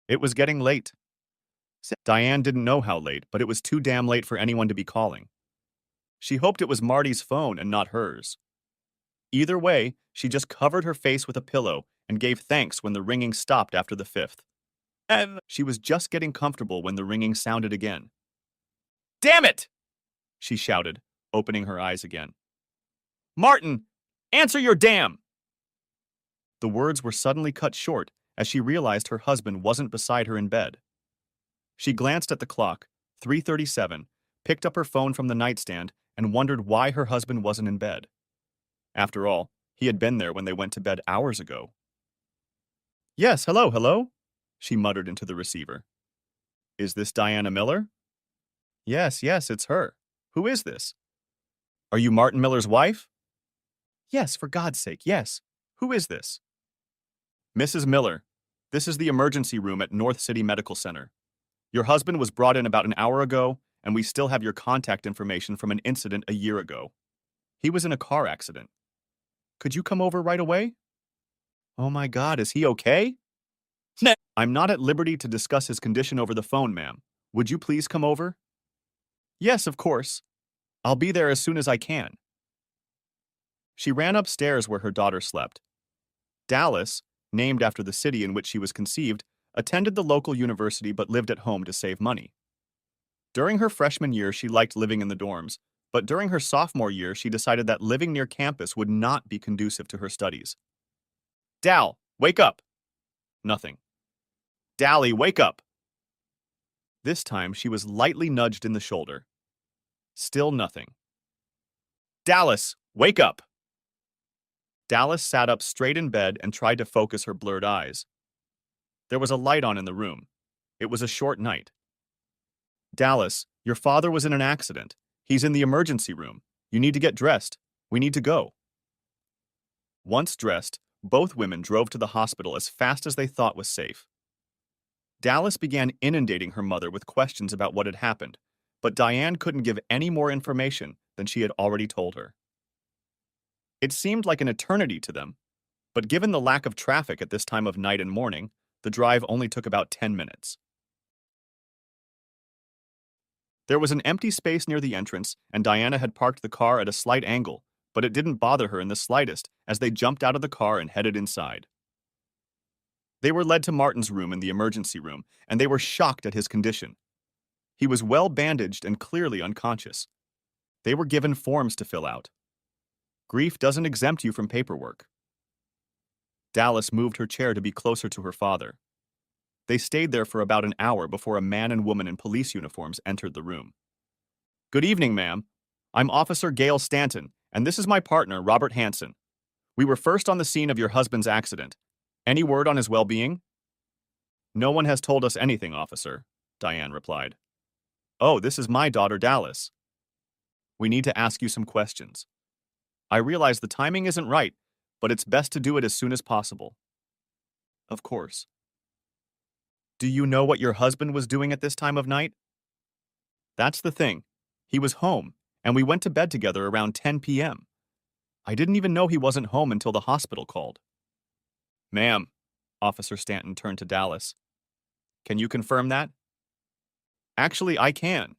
It was getting late. Diane didn't know how late, but it was too damn late for anyone to be calling. She hoped it was Marty's phone and not hers. Either way, she just covered her face with a pillow and gave thanks when the ringing stopped after the fifth. And she was just getting comfortable when the ringing sounded again. "Damn it!" she shouted, opening her eyes again. "Martin, answer your damn!" The words were suddenly cut short as she realized her husband wasn't beside her in bed. She glanced at the clock, 3:37, picked up her phone from the nightstand, and wondered why her husband wasn't in bed. After all, he had been there when they went to bed hours ago. "Yes, hello," she muttered into the receiver. "Is this Diana Miller?" Yes, it's her. Who is this?" "Are you Martin Miller's wife?" "Yes, for God's sake, yes. Who is this?" "Mrs. Miller, this is the emergency room at North City Medical Center. Your husband was brought in about an hour ago, and we still have your contact information from an incident a year ago. He was in a car accident. Could you come over right away?" "Oh my God, is he okay?" "No." "I'm not at liberty to discuss his condition over the phone, ma'am. Would you please come over?" "Yes, of course. I'll be there as soon as I can." She ran upstairs where her daughter slept. Dallas, named after the city in which she was conceived, attended the local university but lived at home to save money. During her freshman year, she liked living in the dorms, but during her sophomore year, she decided that living near campus would not be conducive to her studies. "Dal, wake up!" Nothing. "Dally, wake up!" This time, she was lightly nudged in the shoulder. Still nothing. "Dallas, wake up!" Dallas sat up straight in bed and tried to focus her blurred eyes. There was a light on in the room. It was a short night. "Dallas, your father was in an accident. He's in the emergency room. You need to get dressed. We need to go." Once dressed, both women drove to the hospital as fast as they thought was safe. Dallas began inundating her mother with questions about what had happened, but Diane couldn't give any more information than she had already told her. It seemed like an eternity to them, but given the lack of traffic at this time of night and morning, the drive only took about 10 minutes. There was an empty space near the entrance, and Diana had parked the car at a slight angle, but it didn't bother her in the slightest as they jumped out of the car and headed inside. They were led to Martin's room in the emergency room, and they were shocked at his condition. He was well bandaged and clearly unconscious. They were given forms to fill out. Grief doesn't exempt you from paperwork. Dallas moved her chair to be closer to her father. They stayed there for about an hour before a man and woman in police uniforms entered the room. "Good evening, ma'am. I'm Officer Gail Stanton, and this is my partner, Robert Hansen. We were first on the scene of your husband's accident. Any word on his well-being?" "No one has told us anything, officer," Diane replied. "Oh, this is my daughter, Dallas. We need to ask you some questions. I realize the timing isn't right, but it's best to do it as soon as possible." "Of course." "Do you know what your husband was doing at this time of night?" "That's the thing. He was home, and we went to bed together around 10 p.m. I didn't even know he wasn't home until the hospital called." "Ma'am," Officer Stanton turned to Dallas. "Can you confirm that?" "Actually, I can.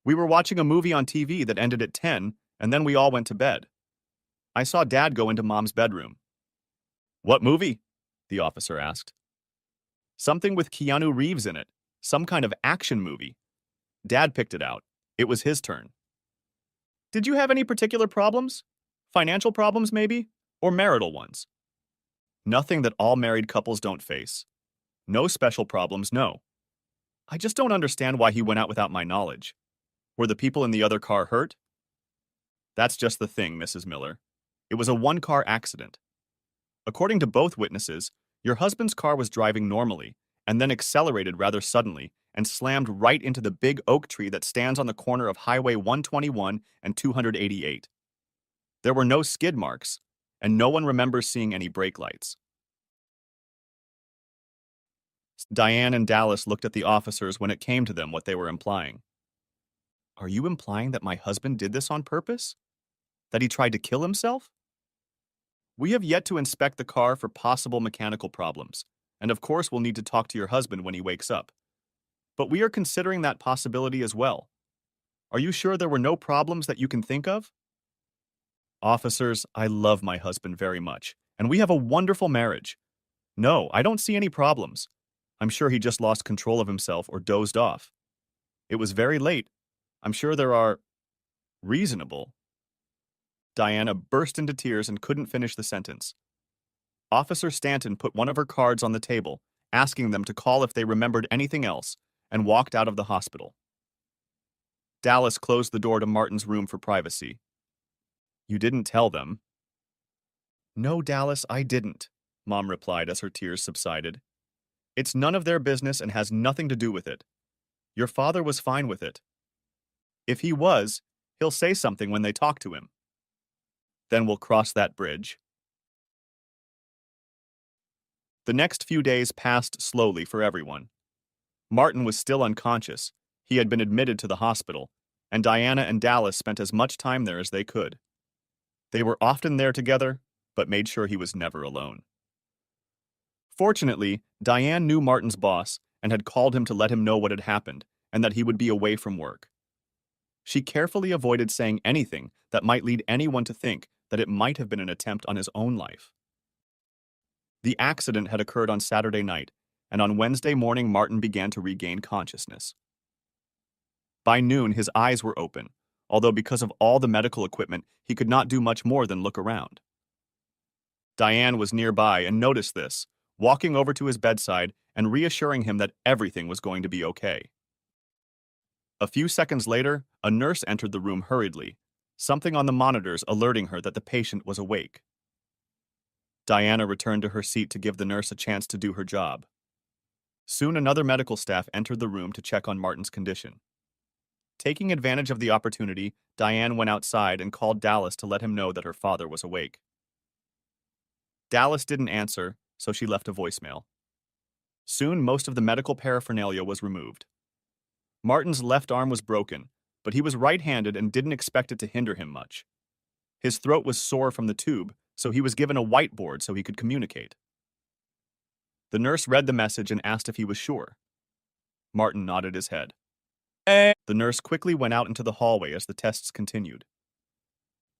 We were watching a movie on TV that ended at 10, and then we all went to bed. I saw Dad go into Mom's bedroom." "What movie?" the officer asked. "Something with Keanu Reeves in it. Some kind of action movie. Dad picked it out. It was his turn." "Did you have any particular problems? Financial problems, maybe? Or marital ones?" "Nothing that all married couples don't face. No special problems, no. I just don't understand why he went out without my knowledge. Were the people in the other car hurt?" "That's just the thing, Mrs. Miller. It was a one-car accident. According to both witnesses, your husband's car was driving normally and then accelerated rather suddenly and slammed right into the big oak tree that stands on the corner of Highway 121 and 288. There were no skid marks, and no one remembers seeing any brake lights." Diane and Dallas looked at the officers when it came to them what they were implying. "Are you implying that my husband did this on purpose? That he tried to kill himself?" "We have yet to inspect the car for possible mechanical problems. And of course, we'll need to talk to your husband when he wakes up. But we are considering that possibility as well. Are you sure there were no problems that you can think of? Officers, I love my husband very much, and we have a wonderful marriage. No, I don't see any problems. I'm sure he just lost control of himself or dozed off. It was very late. I'm sure there are reasonable. Diana burst into tears and couldn't finish the sentence. Officer Stanton put one of her cards on the table, asking them to call if they remembered anything else, and walked out of the hospital. Dallas closed the door to Martin's room for privacy. You didn't tell them. No, Dallas, I didn't, Mom replied as her tears subsided. It's none of their business and has nothing to do with it. Your father was fine with it. If he was, he'll say something when they talk to him. Then we'll cross that bridge. The next few days passed slowly for everyone. Martin was still unconscious. He had been admitted to the hospital, and Diana and Dallas spent as much time there as they could. They were often there together, but made sure he was never alone. Fortunately, Diane knew Martin's boss and had called him to let him know what had happened and that he would be away from work. She carefully avoided saying anything that might lead anyone to think that it might have been an attempt on his own life. The accident had occurred on Saturday night, and on Wednesday morning Martin began to regain consciousness. By noon, his eyes were open, although because of all the medical equipment, he could not do much more than look around. Diane was nearby and noticed this, walking over to his bedside and reassuring him that everything was going to be okay. A few seconds later, a nurse entered the room hurriedly, something on the monitors alerting her that the patient was awake. Diana returned to her seat to give the nurse a chance to do her job. Soon another medical staff entered the room to check on Martin's condition. Taking advantage of the opportunity, Diane went outside and called Dallas to let him know that her father was awake. Dallas didn't answer, so she left a voicemail. Soon most of the medical paraphernalia was removed. Martin's left arm was broken, but he was right-handed and didn't expect it to hinder him much. His throat was sore from the tube, so he was given a whiteboard so he could communicate. The nurse read the message and asked if he was sure. Martin nodded his head. The nurse quickly went out into the hallway as the tests continued.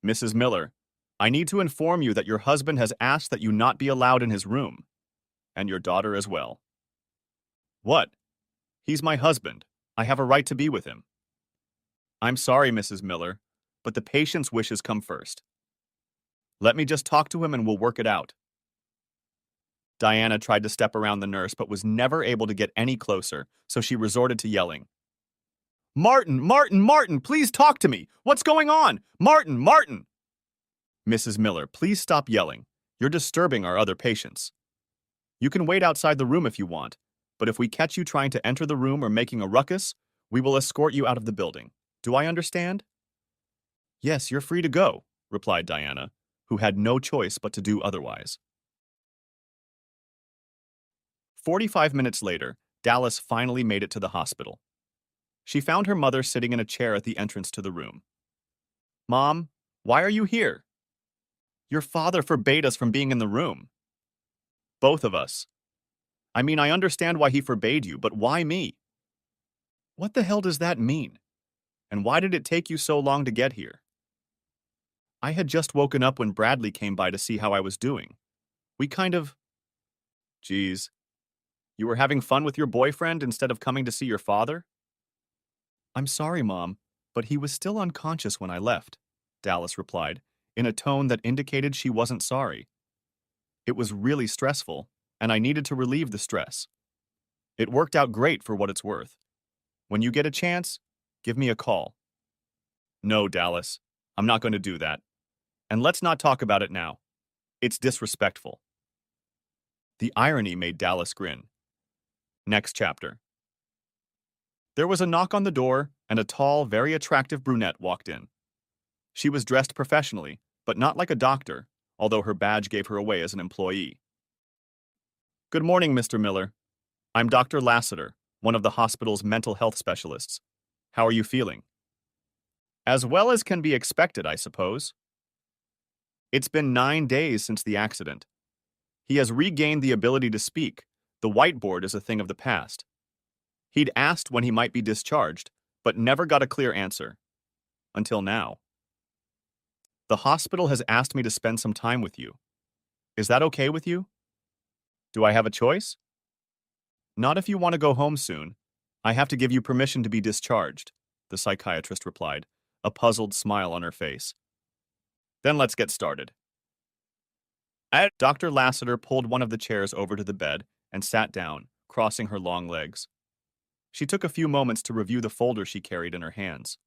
Mrs. Miller, I need to inform you that your husband has asked that you not be allowed in his room, and your daughter as well. What? He's my husband. I have a right to be with him. I'm sorry, Mrs. Miller, but the patient's wishes come first. Let me just talk to him and we'll work it out. Diana tried to step around the nurse but was never able to get any closer, so she resorted to yelling. Martin, Martin, Martin, please talk to me. What's going on? Martin, Martin! Mrs. Miller, please stop yelling. You're disturbing our other patients. You can wait outside the room if you want, but if we catch you trying to enter the room or making a ruckus, we will escort you out of the building. Do I understand? Yes, you're free to go, replied Diana, who had no choice but to do otherwise. 45 minutes later, Dallas finally made it to the hospital. She found her mother sitting in a chair at the entrance to the room. Mom, why are you here? Your father forbade us from being in the room. Both of us. I mean, I understand why he forbade you, but why me? What the hell does that mean? And why did it take you so long to get here? I had just woken up when Bradley came by to see how I was doing. We kind of... Geez. You were having fun with your boyfriend instead of coming to see your father? I'm sorry, Mom, but he was still unconscious when I left, Dallas replied, in a tone that indicated she wasn't sorry. It was really stressful, and I needed to relieve the stress. It worked out great for what it's worth. When you get a chance, give me a call. No, Dallas, I'm not going to do that. And let's not talk about it now. It's disrespectful. The irony made Dallas grin. Next chapter. There was a knock on the door, and a tall, very attractive brunette walked in. She was dressed professionally, but not like a doctor, although her badge gave her away as an employee. Good morning, Mr. Miller. I'm Dr. Lassiter, one of the hospital's mental health specialists. How are you feeling? As well as can be expected, I suppose. It's been 9 days since the accident. He has regained the ability to speak, The whiteboard is a thing of the past. He'd asked when he might be discharged, but never got a clear answer. Until now. The hospital has asked me to spend some time with you. Is that okay with you? Do I have a choice? Not if you want to go home soon. I have to give you permission to be discharged, the psychiatrist replied, a puzzled smile on her face. Then let's get started. Dr. Lassiter pulled one of the chairs over to the bed and sat down, crossing her long legs. She took a few moments to review the folder she carried in her hands.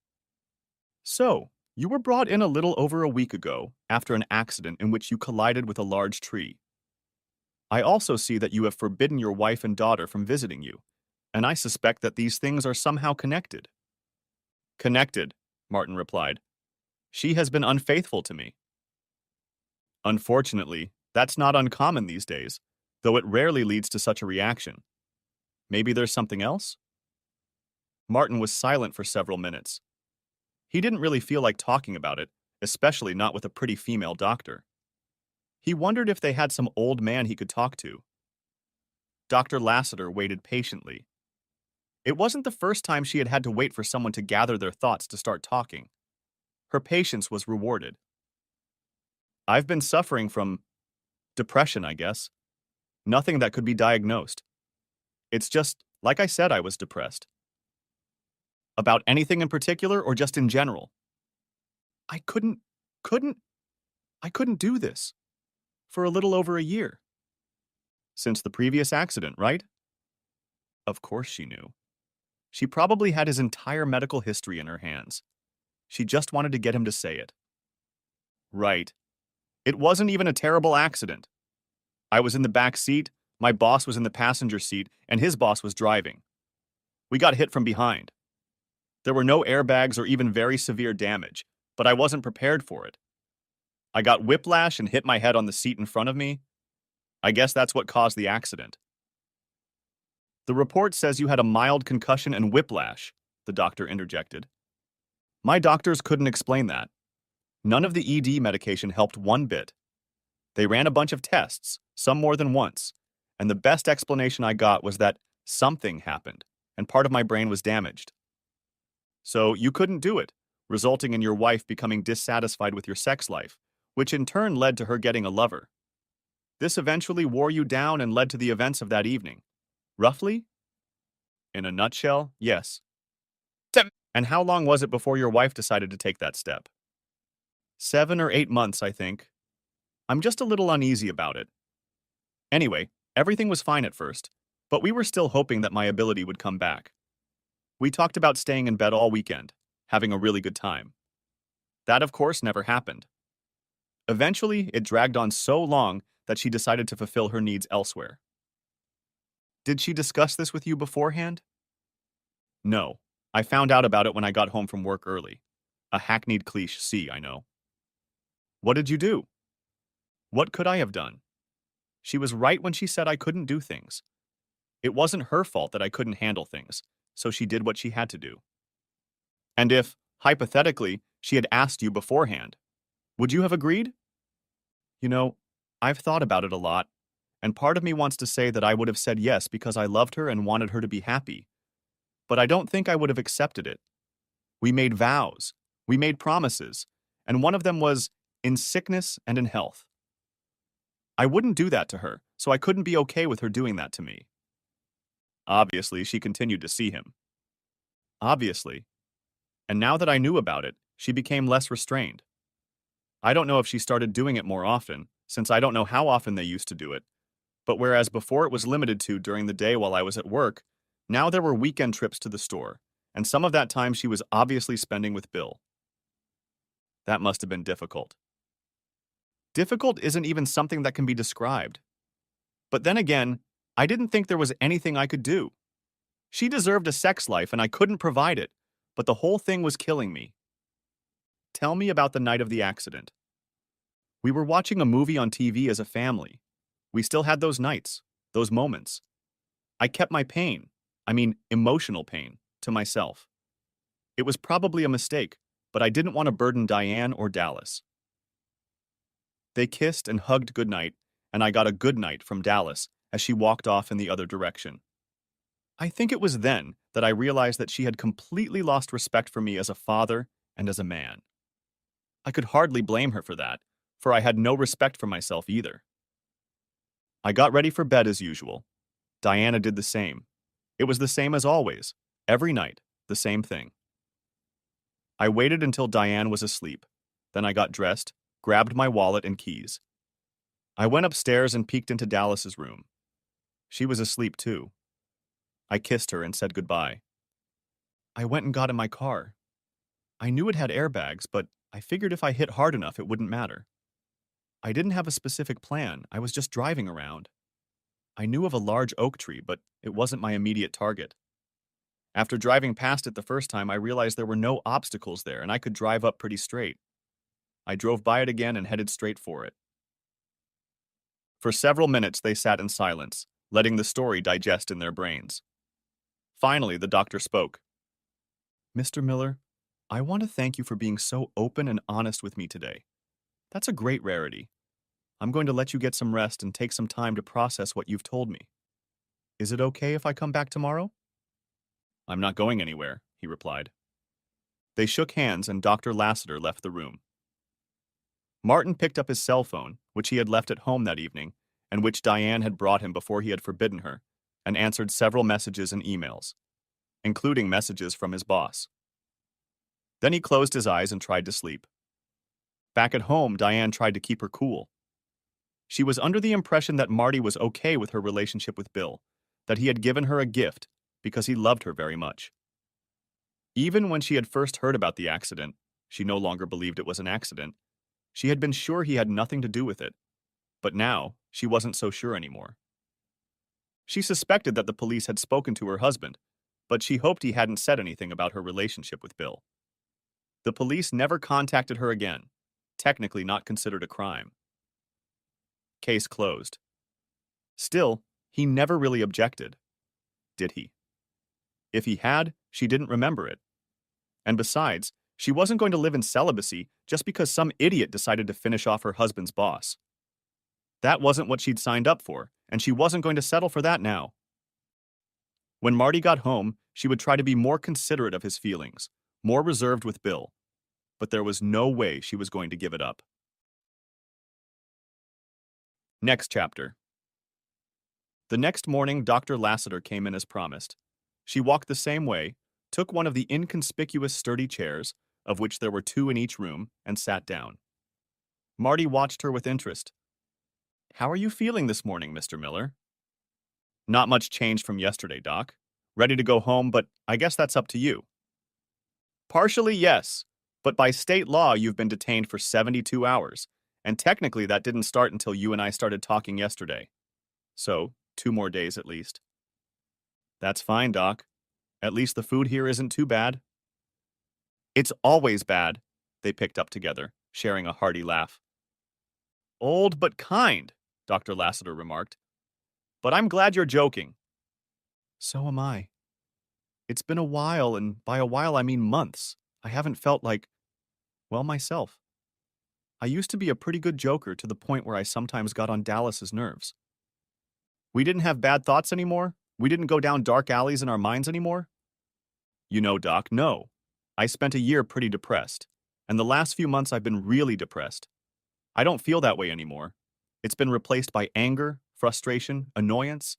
So, you were brought in a little over a week ago after an accident in which you collided with a large tree. I also see that you have forbidden your wife and daughter from visiting you, and I suspect that these things are somehow connected. Connected, Martin replied. She has been unfaithful to me. Unfortunately, that's not uncommon these days, though it rarely leads to such a reaction. Maybe there's something else? Martin was silent for several minutes. He didn't really feel like talking about it, especially not with a pretty female doctor. He wondered if they had some old man he could talk to. Dr. Lassiter waited patiently. It wasn't the first time she had had to wait for someone to gather their thoughts to start talking. Her patience was rewarded. I've been suffering from depression, I guess. Nothing that could be diagnosed. It's just, like I said, I was depressed. About anything in particular or just in general? I couldn't do this. For a little over a year. Since the previous accident, right? Of course she knew. She probably had his entire medical history in her hands. She just wanted to get him to say it. Right. It wasn't even a terrible accident. I was in the back seat, my boss was in the passenger seat, and his boss was driving. We got hit from behind. There were no airbags or even very severe damage, but I wasn't prepared for it. I got whiplash and hit my head on the seat in front of me. I guess that's what caused the accident. The report says you had a mild concussion and whiplash, the doctor interjected. My doctors couldn't explain that. None of the ED medication helped one bit. They ran a bunch of tests, some more than once, and the best explanation I got was that something happened, and part of my brain was damaged. So you couldn't do it, resulting in your wife becoming dissatisfied with your sex life, which in turn led to her getting a lover. This eventually wore you down and led to the events of that evening. Roughly? In a nutshell, yes. And how long was it before your wife decided to take that step? 7 or 8 months, I think. I'm just a little uneasy about it. Anyway, everything was fine at first, but we were still hoping that my ability would come back. We talked about staying in bed all weekend, having a really good time. That, of course, never happened. Eventually, it dragged on so long that she decided to fulfill her needs elsewhere. Did she discuss this with you beforehand? No. I found out about it when I got home from work early. A hackneyed cliché, I know. What did you do? What could I have done? She was right when she said I couldn't do things. It wasn't her fault that I couldn't handle things, so she did what she had to do. And if, hypothetically, she had asked you beforehand, would you have agreed? You know, I've thought about it a lot, and part of me wants to say that I would have said yes because I loved her and wanted her to be happy. But I don't think I would have accepted it. We made vows, we made promises, and one of them was in sickness and in health. I wouldn't do that to her, so I couldn't be okay with her doing that to me. Obviously, she continued to see him. Obviously. And now that I knew about it, she became less restrained. I don't know if she started doing it more often, since I don't know how often they used to do it, but whereas before it was limited to during the day while I was at work, now there were weekend trips to the store, and some of that time she was obviously spending with Bill. That must have been difficult. Difficult isn't even something that can be described. But then again, I didn't think there was anything I could do. She deserved a sex life and I couldn't provide it, but the whole thing was killing me. Tell me about the night of the accident. We were watching a movie on TV as a family. We still had those nights, those moments. I kept my pain, emotional pain, to myself. It was probably a mistake, but I didn't want to burden Diane or Dallas. They kissed and hugged goodnight, and I got a good night from Dallas as she walked off in the other direction. I think it was then that I realized that she had completely lost respect for me as a father and as a man. I could hardly blame her for that, for I had no respect for myself either. I got ready for bed as usual. Diana did the same. It was the same as always. Every night, the same thing. I waited until Diane was asleep. Then I got dressed, grabbed my wallet and keys. I went upstairs and peeked into Dallas's room. She was asleep too. I kissed her and said goodbye. I went and got in my car. I knew it had airbags, but I figured if I hit hard enough, it wouldn't matter. I didn't have a specific plan. I was just driving around. I knew of a large oak tree, but it wasn't my immediate target. After driving past it the first time, I realized there were no obstacles there and I could drive up pretty straight. I drove by it again and headed straight for it. For several minutes, they sat in silence, letting the story digest in their brains. Finally, the doctor spoke. Mr. Miller, I want to thank you for being so open and honest with me today. That's a great rarity. I'm going to let you get some rest and take some time to process what you've told me. Is it okay if I come back tomorrow? I'm not going anywhere, he replied. They shook hands and Dr. Lassiter left the room. Martin picked up his cell phone, which he had left at home that evening, and which Diane had brought him before he had forbidden her, and answered several messages and emails, including messages from his boss. Then he closed his eyes and tried to sleep. Back at home, Diane tried to keep her cool. She was under the impression that Marty was okay with her relationship with Bill, that he had given her a gift because he loved her very much. Even when she had first heard about the accident, she no longer believed it was an accident. She had been sure he had nothing to do with it, but now she wasn't so sure anymore. She suspected that the police had spoken to her husband, but she hoped he hadn't said anything about her relationship with Bill. The police never contacted her again, technically not considered a crime. Case closed. Still, he never really objected, did he? If he had, she didn't remember it. And besides, she wasn't going to live in celibacy just because some idiot decided to finish off her husband's boss. That wasn't what she'd signed up for, and she wasn't going to settle for that now. When Marty got home, she would try to be more considerate of his feelings, more reserved with Bill, but there was no way she was going to give it up. Next chapter. The next morning, Dr. Lassiter came in as promised. She walked the same way, took one of the inconspicuous sturdy chairs, of which there were 2 in each room, and sat down. Marty watched her with interest. How are you feeling this morning, Mr. Miller? Not much changed from yesterday, Doc. Ready to go home, but I guess that's up to you. Partially, yes, but by state law, you've been detained for 72 hours, and technically that didn't start until you and I started talking yesterday. So, 2 more days at least. That's fine, Doc. At least the food here isn't too bad. It's always bad, they picked up together, sharing a hearty laugh. Old but kind, Dr. Lassiter remarked. But I'm glad you're joking. So am I. It's been a while, and by a while I mean months. I haven't felt like, well, myself. I used to be a pretty good joker to the point where I sometimes got on Dallas's nerves. We didn't have bad thoughts anymore? We didn't go down dark alleys in our minds anymore? You know, Doc, no. I spent a year pretty depressed, and the last few months I've been really depressed. I don't feel that way anymore. It's been replaced by anger, frustration, annoyance,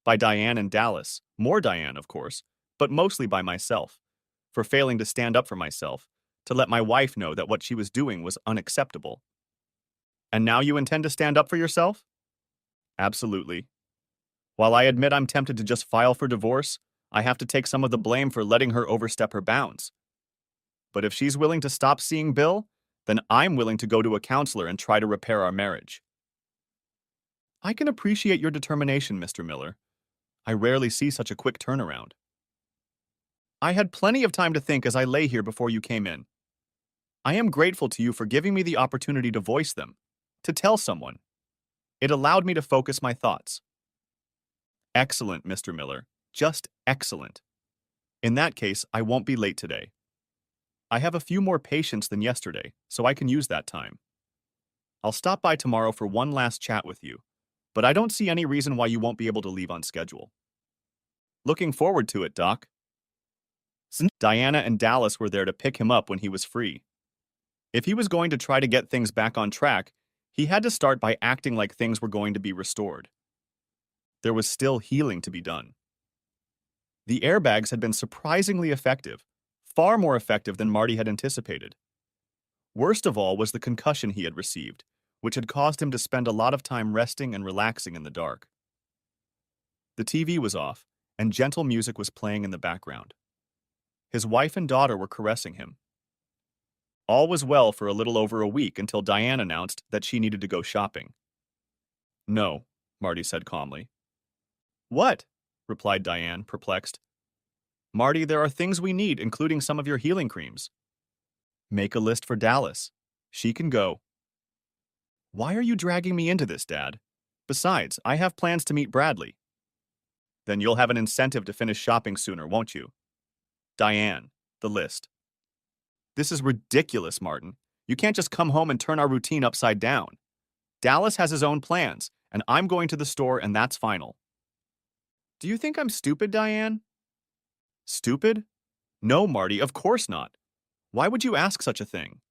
by Diane and Dallas, more Diane, of course, but mostly by myself, for failing to stand up for myself, to let my wife know that what she was doing was unacceptable. And now you intend to stand up for yourself? Absolutely. While I admit I'm tempted to just file for divorce, I have to take some of the blame for letting her overstep her bounds. But if she's willing to stop seeing Bill, then I'm willing to go to a counselor and try to repair our marriage. I can appreciate your determination, Mr. Miller. I rarely see such a quick turnaround. I had plenty of time to think as I lay here before you came in. I am grateful to you for giving me the opportunity to voice them, to tell someone. It allowed me to focus my thoughts. Excellent, Mr. Miller. Just excellent. In that case, I won't be late today. I have a few more patients than yesterday, so I can use that time. I'll stop by tomorrow for one last chat with you. but I don't see any reason why you won't be able to leave on schedule. Looking forward to it, Doc. Diana and Dallas were there to pick him up when he was free. If he was going to try to get things back on track, he had to start by acting like things were going to be restored. There was still healing to be done. The airbags had been surprisingly effective, far more effective than Marty had anticipated. Worst of all was the concussion he had received, which had caused him to spend a lot of time resting and relaxing in the dark. The TV was off, and gentle music was playing in the background. His wife and daughter were caressing him. All was well for a little over a week until Diane announced that she needed to go shopping. "No," Marty said calmly. "What?" replied Diane, perplexed. "Marty, there are things we need, including some of your healing creams." "Make a list for Dallas. She can go." "Why are you dragging me into this, Dad? Besides, I have plans to meet Bradley." "Then you'll have an incentive to finish shopping sooner, won't you?" "Diane, the list." "This is ridiculous, Martin. You can't just come home and turn our routine upside down. Dallas has his own plans, and I'm going to the store, and that's final." "Do you think I'm stupid, Diane?" "Stupid? No, Marty, of course not. Why would you ask such a thing?"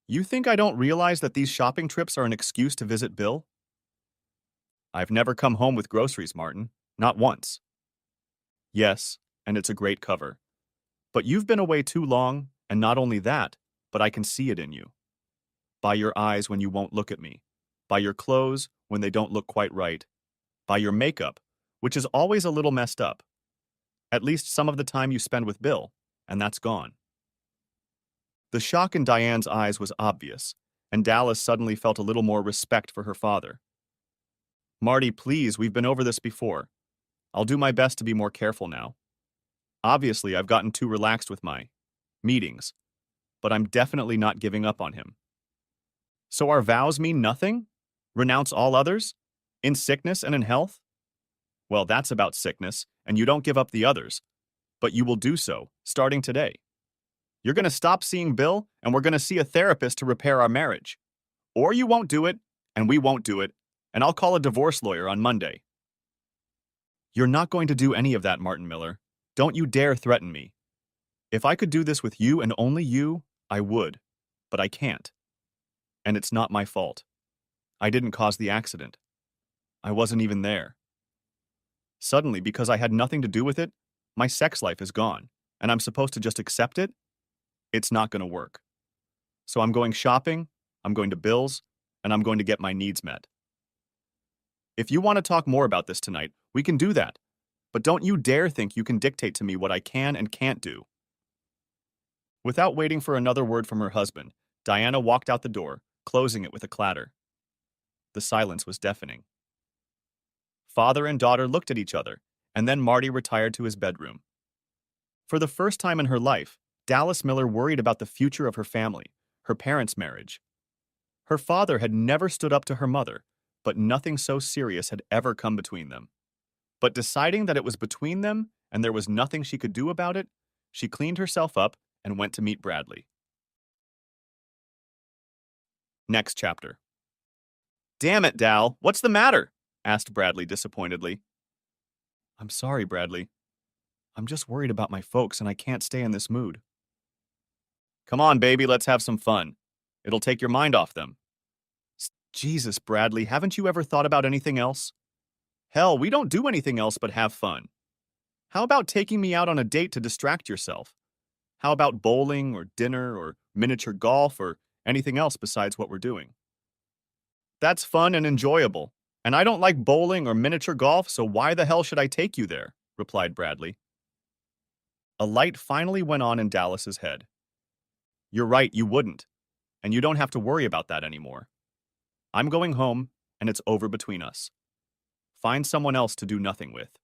"You think I don't realize that these shopping trips are an excuse to visit Bill?" "I've never come home with groceries, Martin. Not once." "Yes, and it's a great cover. But you've been away too long, and not only that, but I can see it in you. By your eyes when you won't look at me. By your clothes when they don't look quite right. By your makeup, which is always a little messed up. At least some of the time you spend with Bill, and that's gone." The shock in Diane's eyes was obvious, and Dallas suddenly felt a little more respect for her father. "Marty, please, we've been over this before. I'll do my best to be more careful now. Obviously, I've gotten too relaxed with my meetings, but I'm definitely not giving up on him." "So our vows mean nothing? Renounce all others? In sickness and in health?" "Well, that's about sickness, and you don't give up the others. But you will do so, starting today. You're going to stop seeing Bill, and we're going to see a therapist to repair our marriage. Or you won't do it, and we won't do it, and I'll call a divorce lawyer on Monday." "You're not going to do any of that, Martin Miller. Don't you dare threaten me. If I could do this with you and only you, I would. But I can't. And it's not my fault. I didn't cause the accident. I wasn't even there. Suddenly, because I had nothing to do with it, my sex life is gone, and I'm supposed to just accept it? It's not going to work. So I'm going shopping, I'm going to Bill's, and I'm going to get my needs met. If you want to talk more about this tonight, we can do that. But don't you dare think you can dictate to me what I can and can't do." Without waiting for another word from her husband, Diana walked out the door, closing it with a clatter. The silence was deafening. Father and daughter looked at each other, and then Marty retired to his bedroom. For the first time in her life, Dallas Miller worried about the future of her family, her parents' marriage. Her father had never stood up to her mother, but nothing so serious had ever come between them. But deciding that it was between them and there was nothing she could do about it, she cleaned herself up and went to meet Bradley. Next chapter. "Damn it, Dal, what's the matter?" asked Bradley disappointedly. "I'm sorry, Bradley. I'm just worried about my folks and I can't stay in this mood." "Come on, baby, let's have some fun. It'll take your mind off them." "Jesus, Bradley, haven't you ever thought about anything else? Hell, we don't do anything else but have fun. How about taking me out on a date to distract yourself? How about bowling or dinner or miniature golf or anything else besides what we're doing?" "That's fun and enjoyable, and I don't like bowling or miniature golf, so why the hell should I take you there?" replied Bradley. A light finally went on in Dallas's head. "You're right, you wouldn't, and you don't have to worry about that anymore. I'm going home, and it's over between us. Find someone else to do nothing with."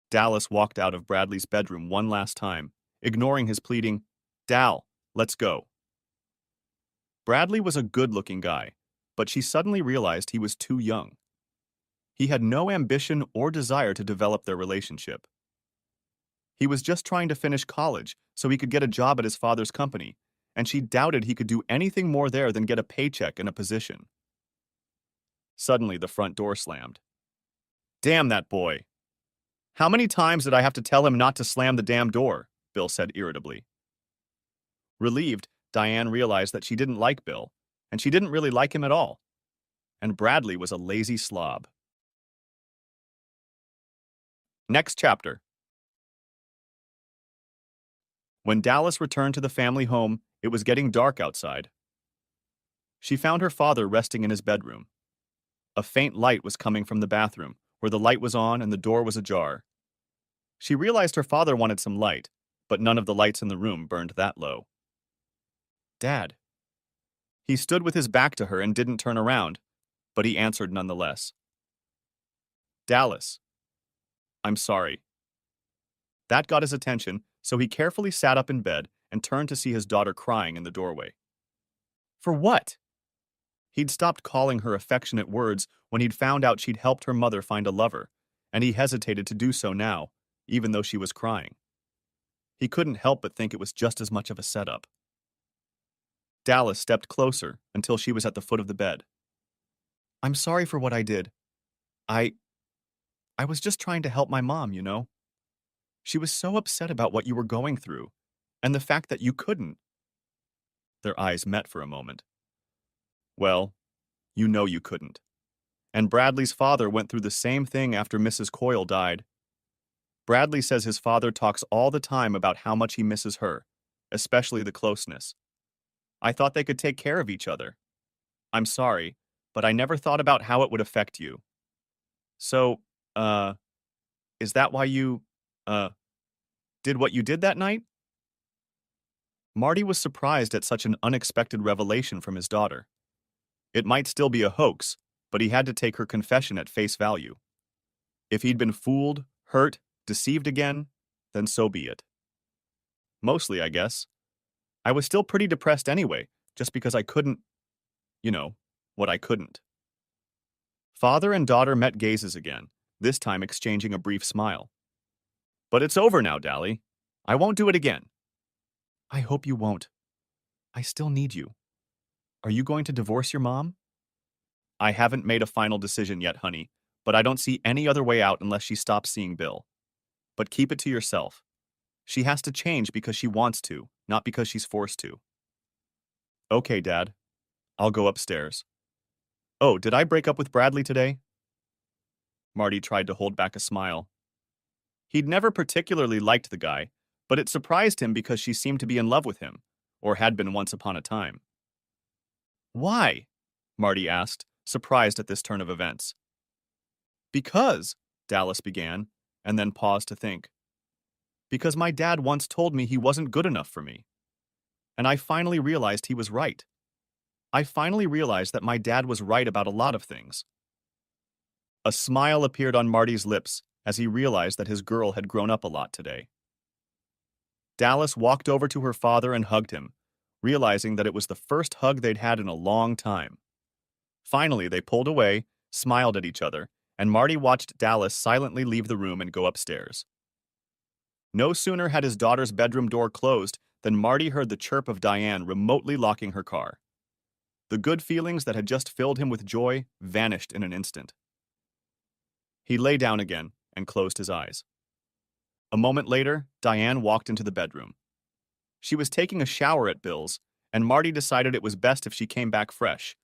Dallas walked out of Bradley's bedroom one last time, ignoring his pleading, "Dal, let's go." Bradley was a good-looking guy, but she suddenly realized he was too young. He had no ambition or desire to develop their relationship. He was just trying to finish college so he could get a job at his father's company, and she doubted he could do anything more there than get a paycheck and a position. Suddenly, the front door slammed. Damn that boy. How many times did I have to tell him not to slam the damn door? Bill said irritably. Relieved, Diane realized that she didn't like Bill, and she didn't really like him at all. And Bradley was a lazy slob. Next chapter. When Dallas returned to the family home, it was getting dark outside. She found her father resting in his bedroom. A faint light was coming from the bathroom, where the light was on and the door was ajar. She realized her father wanted some light, but none of the lights in the room burned that low. Dad. He stood with his back to her and didn't turn around, but he answered nonetheless. Dallas. I'm sorry. That got his attention, so he carefully sat up in bed and turned to see his daughter crying in the doorway. For what? He'd stopped calling her affectionate words when he'd found out she'd helped her mother find a lover, and he hesitated to do so now, even though she was crying. He couldn't help but think it was just as much of a setup. Dallas stepped closer until she was at the foot of the bed. I'm sorry for what I did. I was just trying to help my mom, you know. She was so upset about what you were going through, and the fact that you couldn't. Their eyes met for a moment. Well, you know you couldn't. And Bradley's father went through the same thing after Mrs. Coyle died. Bradley says his father talks all the time about how much he misses her, especially the closeness. I thought they could take care of each other. I'm sorry, but I never thought about how it would affect you. So, is that why you, did what you did that night? Marty was surprised at such an unexpected revelation from his daughter. It might still be a hoax, but he had to take her confession at face value. If he'd been fooled, hurt, deceived again, then so be it. Mostly, I guess. I was still pretty depressed anyway, just because I couldn't, what I couldn't. Father and daughter met gazes again, this time exchanging a brief smile. But it's over now, Dally. I won't do it again. I hope you won't. I still need you. Are you going to divorce your mom? I haven't made a final decision yet, honey, but I don't see any other way out unless she stops seeing Bill. But keep it to yourself. She has to change because she wants to, not because she's forced to. Okay, Dad. I'll go upstairs. Oh, did I break up with Bradley today? Marty tried to hold back a smile. He'd never particularly liked the guy, but it surprised him because she seemed to be in love with him, or had been once upon a time. Why? Marty asked, surprised at this turn of events. Because, Dallas began, and then paused to think. Because my dad once told me he wasn't good enough for me. And I finally realized he was right. I finally realized that my dad was right about a lot of things. A smile appeared on Marty's lips as he realized that his girl had grown up a lot today. Dallas walked over to her father and hugged him, realizing that it was the first hug they'd had in a long time. Finally, they pulled away, smiled at each other, and Marty watched Dallas silently leave the room and go upstairs. No sooner had his daughter's bedroom door closed than Marty heard the chirp of Diane remotely locking her car. The good feelings that had just filled him with joy vanished in an instant. He lay down again and closed his eyes. A moment later, Diane walked into the bedroom. She was taking a shower at Bill's, and Marty decided it was best if she came back fresh,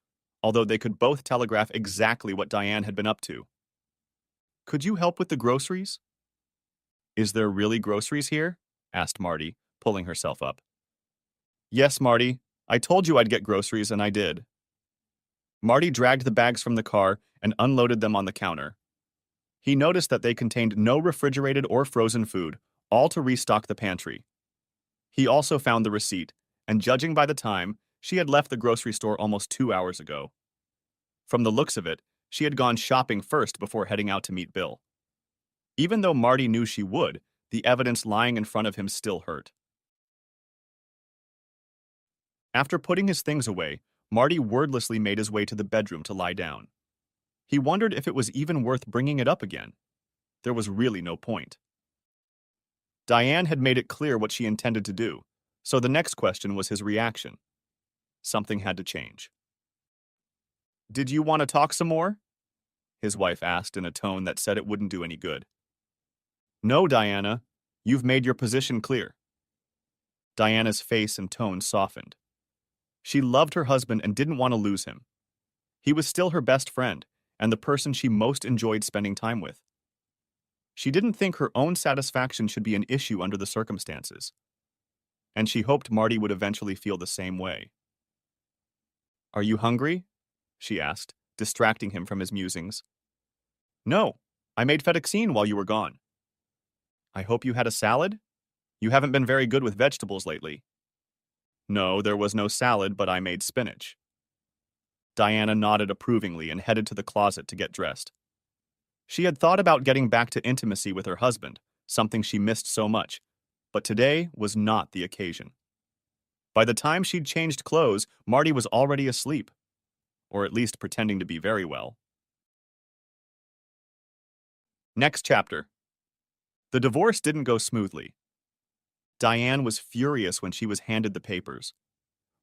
although they could both telegraph exactly what Diane had been up to. Could you help with the groceries? Is there really groceries here? Asked Marty, pulling herself up. Yes, Marty. I told you I'd get groceries, and I did. Marty dragged the bags from the car and unloaded them on the counter. He noticed that they contained no refrigerated or frozen food, all to restock the pantry. He also found the receipt, and judging by the time, she had left the grocery store almost 2 hours ago. From the looks of it, she had gone shopping first before heading out to meet Bill. Even though Marty knew she would, the evidence lying in front of him still hurt. After putting his things away, Marty wordlessly made his way to the bedroom to lie down. He wondered if it was even worth bringing it up again. There was really no point. Diane had made it clear what she intended to do, so the next question was his reaction. Something had to change. Did you want to talk some more? his wife asked in a tone that said it wouldn't do any good. No, Diana, you've made your position clear. Diana's face and tone softened. She loved her husband and didn't want to lose him. He was still her best friend and the person she most enjoyed spending time with. She didn't think her own satisfaction should be an issue under the circumstances, and she hoped Marty would eventually feel the same way. Are you hungry? She asked, distracting him from his musings. No, I made fettuccine while you were gone. I hope you had a salad? You haven't been very good with vegetables lately. No, there was no salad, but I made spinach. Diana nodded approvingly and headed to the closet to get dressed. She had thought about getting back to intimacy with her husband, something she missed so much, but today was not the occasion. By the time she'd changed clothes, Marty was already asleep, or at least pretending to be very well. Next chapter. The divorce didn't go smoothly. Diane was furious when she was handed the papers.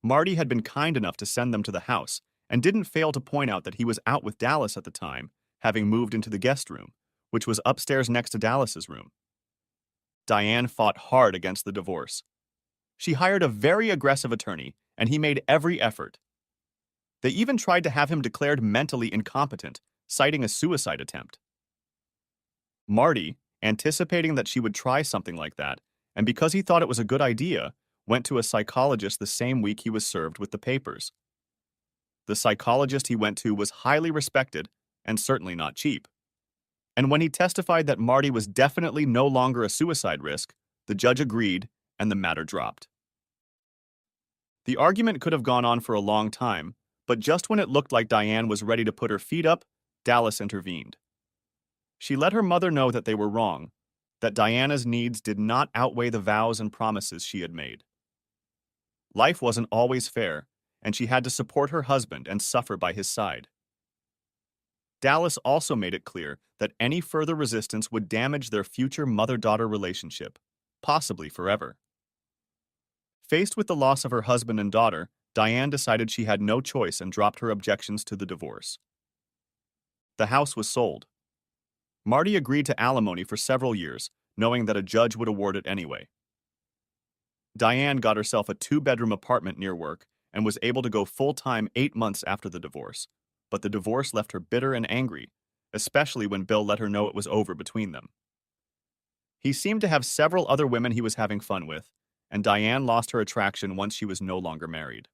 Marty had been kind enough to send them to the house and didn't fail to point out that he was out with Dallas at the time, having moved into the guest room, which was upstairs next to Dallas's room. Diane fought hard against the divorce. She hired a very aggressive attorney, and he made every effort. They even tried to have him declared mentally incompetent, citing a suicide attempt. Marty, anticipating that she would try something like that, and because he thought it was a good idea, went to a psychologist the same week he was served with the papers. The psychologist he went to was highly respected and certainly not cheap. And when he testified that Marty was definitely no longer a suicide risk, the judge agreed and the matter dropped. The argument could have gone on for a long time, but just when it looked like Diane was ready to put her feet up, Dallas intervened. She let her mother know that they were wrong, that Diana's needs did not outweigh the vows and promises she had made. Life wasn't always fair, and she had to support her husband and suffer by his side. Dallas also made it clear that any further resistance would damage their future mother-daughter relationship, possibly forever. Faced with the loss of her husband and daughter, Diane decided she had no choice and dropped her objections to the divorce. The house was sold. Marty agreed to alimony for several years, knowing that a judge would award it anyway. Diane got herself a 2-bedroom apartment near work and was able to go full-time 8 months after the divorce, but the divorce left her bitter and angry, especially when Bill let her know it was over between them. He seemed to have several other women he was having fun with, and Diane lost her attraction once she was no longer married.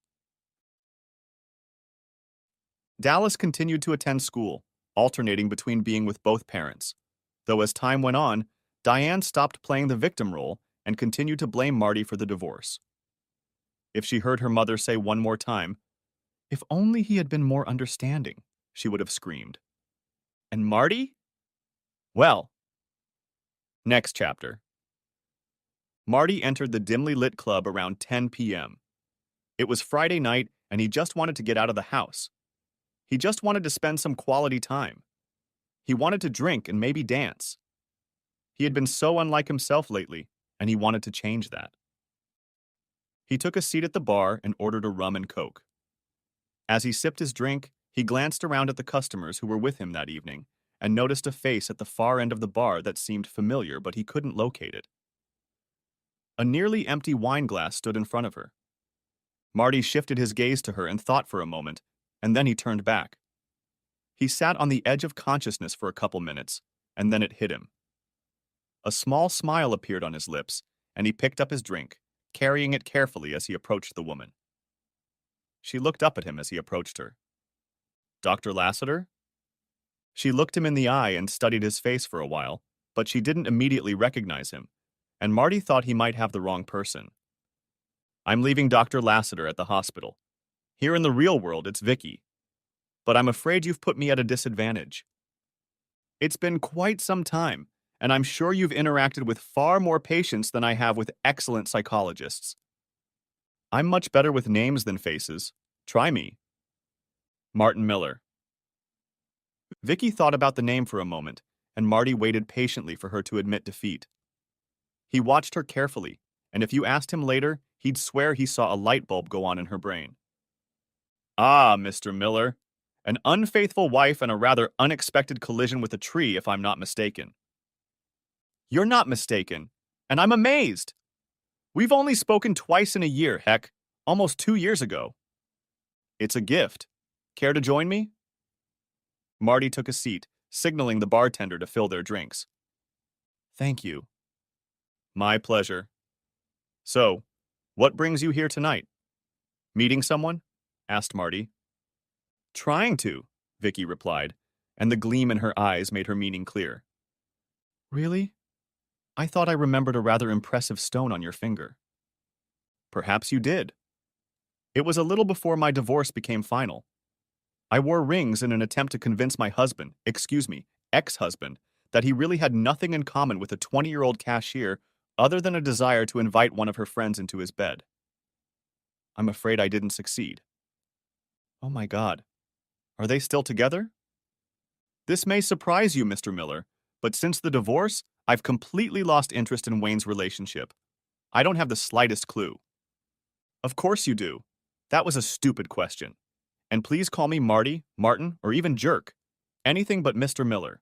Dallas continued to attend school, alternating between being with both parents, though as time went on, Diane stopped playing the victim role and continued to blame Marty for the divorce. If she heard her mother say one more time, "If only he had been more understanding," she would have screamed. And Marty? Well, next chapter. Marty entered the dimly lit club around 10 p.m. It was Friday night, and he just wanted to get out of the house. He just wanted to spend some quality time. He wanted to drink and maybe dance. He had been so unlike himself lately, and he wanted to change that. He took a seat at the bar and ordered a rum and coke. As he sipped his drink, he glanced around at the customers who were with him that evening and noticed a face at the far end of the bar that seemed familiar, but he couldn't locate it. A nearly empty wine glass stood in front of her. Marty shifted his gaze to her and thought for a moment, and then he turned back. He sat on the edge of consciousness for a couple minutes, and then it hit him. A small smile appeared on his lips, and he picked up his drink, carrying it carefully as he approached the woman. She looked up at him as he approached her. "Dr. Lassiter?" She looked him in the eye and studied his face for a while, but she didn't immediately recognize him, and Marty thought he might have the wrong person. "I'm leaving Dr. Lassiter at the hospital. Here in the real world, it's Vicky. But I'm afraid you've put me at a disadvantage. It's been quite some time, and I'm sure you've interacted with far more patients than I have with excellent psychologists. I'm much better with names than faces. Try me. Martin Miller." Vicky thought about the name for a moment, and Marty waited patiently for her to admit defeat. He watched her carefully, and if you asked him later, he'd swear he saw a light bulb go on in her brain. "Ah, Mr. Miller. An unfaithful wife and a rather unexpected collision with a tree, if I'm not mistaken. You're not mistaken, and I'm amazed. We've only spoken twice in a year, heck, almost 2 years ago. It's a gift. Care to join me? Marty took a seat, signaling the bartender to fill their drinks. Thank you. My pleasure. So, what brings you here tonight? Meeting someone? Asked Marty. Trying to, Vicky replied, and the gleam in her eyes made her meaning clear. Really? I thought I remembered a rather impressive stone on your finger. Perhaps you did. It was a little before my divorce became final. I wore rings in an attempt to convince my husband, ex-husband, that he really had nothing in common with a 20-year-old cashier other than a desire to invite one of her friends into his bed. I'm afraid I didn't succeed. Oh my God. Are they still together? This may surprise you, Mr. Miller, but since the divorce, I've completely lost interest in Wayne's relationship. I don't have the slightest clue. Of course you do. That was a stupid question. And please call me Marty, Martin, or even Jerk. Anything but Mr. Miller.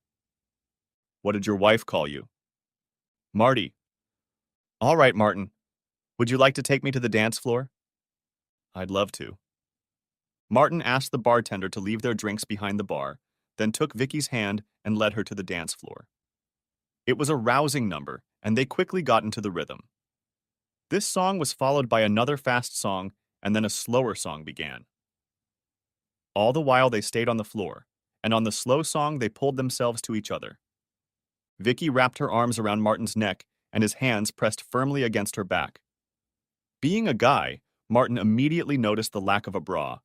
What did your wife call you? Marty. All right, Martin. Would you like to take me to the dance floor? I'd love to. Martin asked the bartender to leave their drinks behind the bar, then took Vicky's hand and led her to the dance floor. It was a rousing number, and they quickly got into the rhythm. This song was followed by another fast song, and then a slower song began. All the while they stayed on the floor, and on the slow song they pulled themselves to each other. Vicky wrapped her arms around Martin's neck, and his hands pressed firmly against her back. Being a guy, Martin immediately noticed the lack of a bra.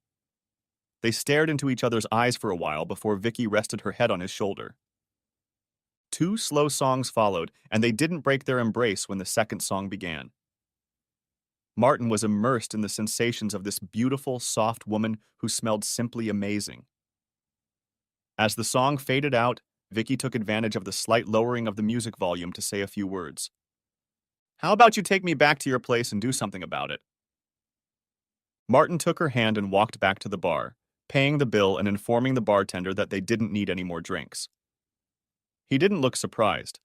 They stared into each other's eyes for a while before Vicky rested her head on his shoulder. 2 slow songs followed, and they didn't break their embrace when the second song began. Martin was immersed in the sensations of this beautiful, soft woman who smelled simply amazing. As the song faded out, Vicky took advantage of the slight lowering of the music volume to say a few words. How about you take me back to your place and do something about it? Martin took her hand and walked back to the bar, paying the bill and informing the bartender that they didn't need any more drinks. He didn't look surprised.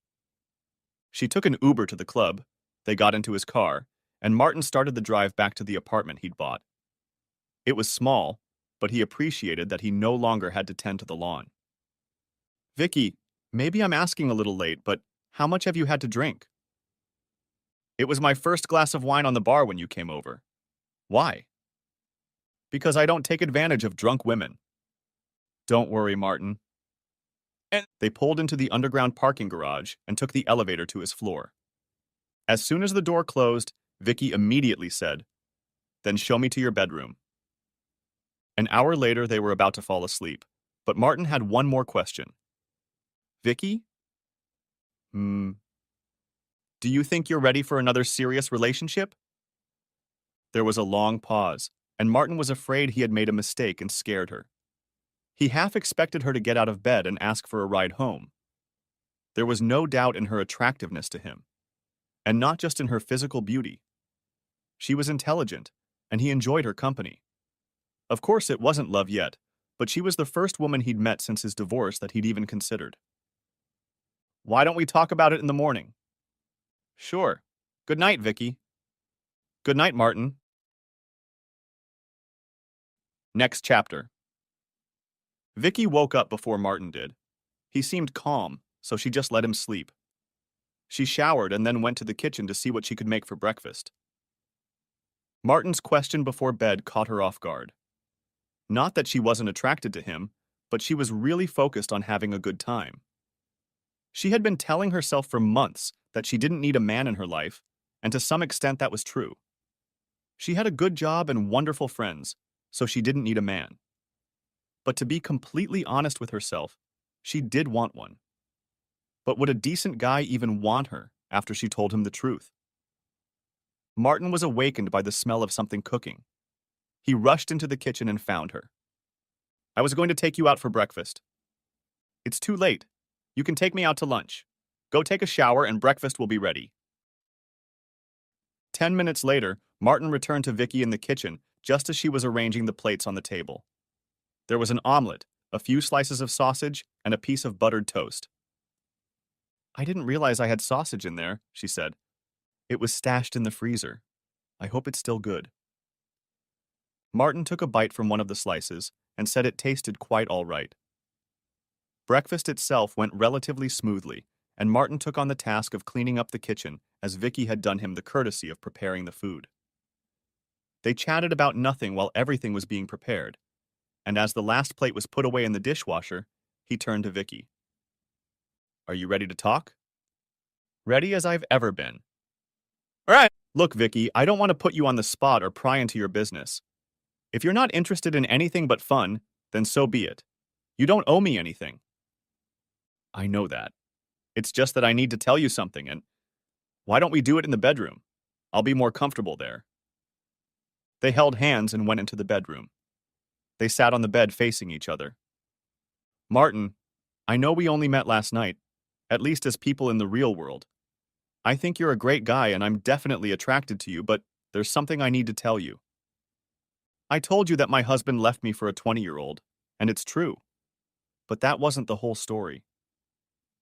She took an Uber to the club, they got into his car, and Martin started the drive back to the apartment he'd bought. It was small, but he appreciated that he no longer had to tend to the lawn. Vicky, maybe I'm asking a little late, but how much have you had to drink? It was my first glass of wine on the bar when you came over. Why? Because I don't take advantage of drunk women. Don't worry, Martin. And they pulled into the underground parking garage and took the elevator to his floor. As soon as the door closed, Vicky immediately said, "Then show me to your bedroom." An hour later, they were about to fall asleep, but Martin had one more question. Vicky? Do you think you're ready for another serious relationship? There was a long pause, and Martin was afraid he had made a mistake and scared her. He half expected her to get out of bed and ask for a ride home. There was no doubt in her attractiveness to him, and not just in her physical beauty. She was intelligent, and he enjoyed her company. Of course, it wasn't love yet, but she was the first woman he'd met since his divorce that he'd even considered. Why don't we talk about it in the morning? Sure. Good night, Vicky. Good night, Martin. Next chapter. Vicky woke up before Martin did. He seemed calm, so she just let him sleep. She showered and then went to the kitchen to see what she could make for breakfast. Martin's question before bed caught her off guard. Not that she wasn't attracted to him, but she was really focused on having a good time. She had been telling herself for months that she didn't need a man in her life, and to some extent that was true. She had a good job and wonderful friends, so she didn't need a man. But to be completely honest with herself, she did want one. But would a decent guy even want her after she told him the truth? Martin was awakened by the smell of something cooking. He rushed into the kitchen and found her. I was going to take you out for breakfast. It's too late. You can take me out to lunch. Go take a shower and breakfast will be ready. 10 minutes later, Martin returned to Vicky in the kitchen just as she was arranging the plates on the table. There was an omelet, a few slices of sausage, and a piece of buttered toast. I didn't realize I had sausage in there, she said. It was stashed in the freezer. I hope it's still good. Martin took a bite from one of the slices and said it tasted quite all right. Breakfast itself went relatively smoothly, and Martin took on the task of cleaning up the kitchen as Vicky had done him the courtesy of preparing the food. They chatted about nothing while everything was being prepared, and as the last plate was put away in the dishwasher, he turned to Vicky. Are you ready to talk? Ready as I've ever been. All right. Look, Vicky, I don't want to put you on the spot or pry into your business. If you're not interested in anything but fun, then so be it. You don't owe me anything. I know that. It's just that I need to tell you something, and why don't we do it in the bedroom? I'll be more comfortable there. They held hands and went into the bedroom. They sat on the bed facing each other. Martin, I know we only met last night, at least as people in the real world. I think you're a great guy and I'm definitely attracted to you, but there's something I need to tell you. I told you that my husband left me for a 20-year-old, and it's true. But that wasn't the whole story.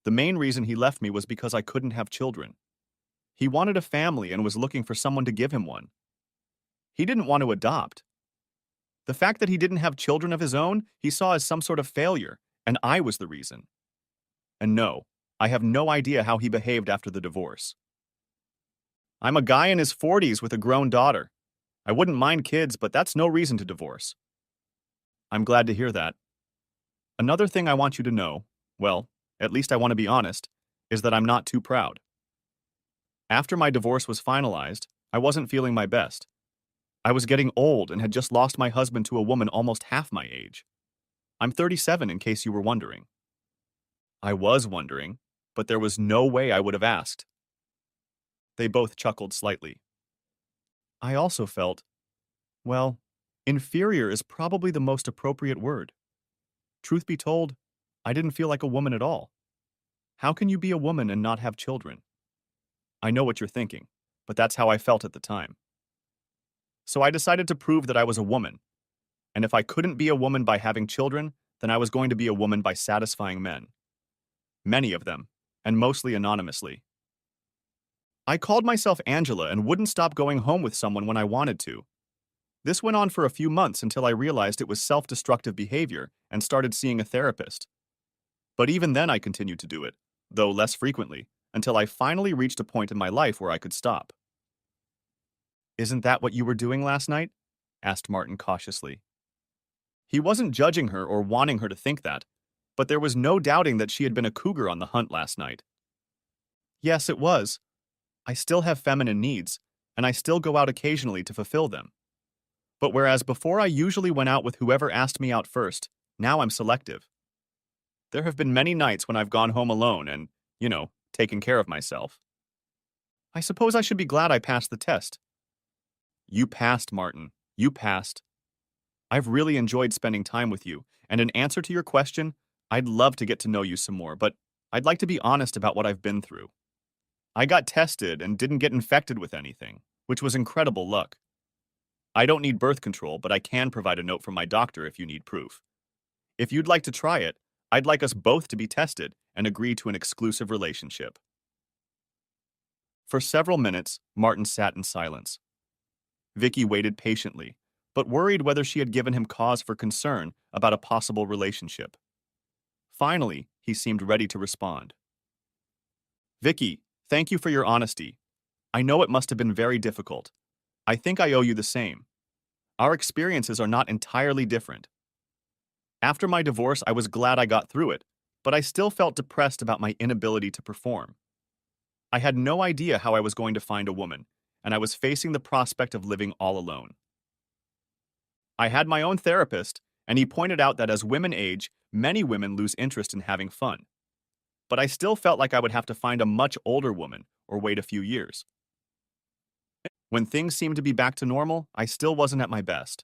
The main reason he left me was because I couldn't have children. He wanted a family and was looking for someone to give him one. He didn't want to adopt. The fact that he didn't have children of his own, he saw as some sort of failure, and I was the reason. And no, I have no idea how he behaved after the divorce. I'm a guy in his 40s with a grown daughter. I wouldn't mind kids, but that's no reason to divorce. I'm glad to hear that. Another thing I want you to know, well, at least I want to be honest, is that I'm not too proud. After my divorce was finalized, I wasn't feeling my best. I was getting old and had just lost my husband to a woman almost half my age. I'm 37 in case you were wondering. I was wondering, but there was no way I would have asked. They both chuckled slightly. I also felt, well, inferior is probably the most appropriate word. Truth be told, I didn't feel like a woman at all. How can you be a woman and not have children? I know what you're thinking, but that's how I felt at the time. So I decided to prove that I was a woman, and if I couldn't be a woman by having children, then I was going to be a woman by satisfying men. Many of them, and mostly anonymously. I called myself Angela and wouldn't stop going home with someone when I wanted to. This went on for a few months until I realized it was self-destructive behavior and started seeing a therapist. But even then I continued to do it, though less frequently, until I finally reached a point in my life where I could stop. Isn't that what you were doing last night? Asked Martin cautiously. He wasn't judging her or wanting her to think that, but there was no doubting that she had been a cougar on the hunt last night. Yes, it was. I still have feminine needs, and I still go out occasionally to fulfill them. But whereas before I usually went out with whoever asked me out first, now I'm selective. There have been many nights when I've gone home alone and, taken care of myself. I suppose I should be glad I passed the test. You passed, Martin. You passed. I've really enjoyed spending time with you, and in answer to your question, I'd love to get to know you some more, but I'd like to be honest about what I've been through. I got tested and didn't get infected with anything, which was incredible luck. I don't need birth control, but I can provide a note from my doctor if you need proof. If you'd like to try it, I'd like us both to be tested and agree to an exclusive relationship. For several minutes, Martin sat in silence. Vicky waited patiently, but worried whether she had given him cause for concern about a possible relationship. Finally, he seemed ready to respond. Vicky, thank you for your honesty. I know it must have been very difficult. I think I owe you the same. Our experiences are not entirely different. After my divorce, I was glad I got through it, but I still felt depressed about my inability to perform. I had no idea how I was going to find a woman, and I was facing the prospect of living all alone. I had my own therapist, and he pointed out that as women age, many women lose interest in having fun. But I still felt like I would have to find a much older woman or wait a few years. When things seemed to be back to normal, I still wasn't at my best.